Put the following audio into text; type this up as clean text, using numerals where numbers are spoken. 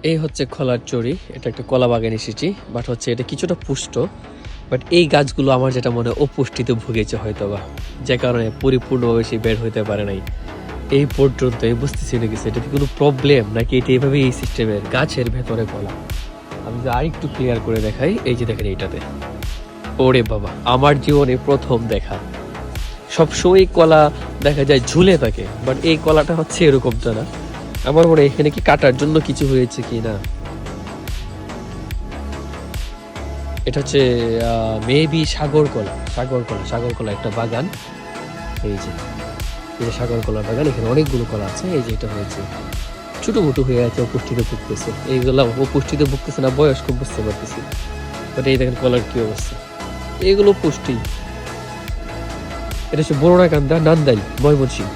এই হচ্ছে কলার চড়ি, এটা একটা কলা বাগান এসেছি, বাট হচ্ছে এটা কিছুটা পুষ্ট, বাট এই গাছগুলো আমার যেটা মনে হয় অপুষ্টিতে ভুগেছে হয়তো বা, যে কারণে পরিপূর্ণভাবে সে বের হইতে পারে নাই এই পর্যন্ত। আমি বুঝতেছি না কিছু, এটা কি কোনো প্রবলেম নাকি এটা এইভাবে এই সিস্টেমের গাছের ভেতরে কলা। আমি যদি আরেকটু ক্লিয়ার করে দেখাই, এই যে দেখেন এইটাতে, ওরে বাবা, আমার জীবনে প্রথম দেখা। সবসময় কলা দেখা যায় ঝুলে থাকে, বাট এই কলাটা হচ্ছে এরকমটা না। আমার মনে হয় এখানে কি কাটার জন্য কিছু হয়েছে কি না। এটা হচ্ছে মেবি সাগর কলা, সাগর কলা একটা বাগান। এই যে এটা সাগর কলার বাগান, এখানে অনেকগুলো কলা আছে। এই যে এটা হয়েছে ছোট মোটো হয়ে আছে, অপুষ্টিতে ভুগতেছে। এইগুলো অপুষ্টিতে ভুগতেছে না বয়স খুব, বুঝতে পারতেছি। বাট এই দেখেন কলার কি অবস্থা, এইগুলো পুষ্টি। এটা হচ্ছে বরুণাকান্দা, নান্দাইল, ময়মনসিংহ।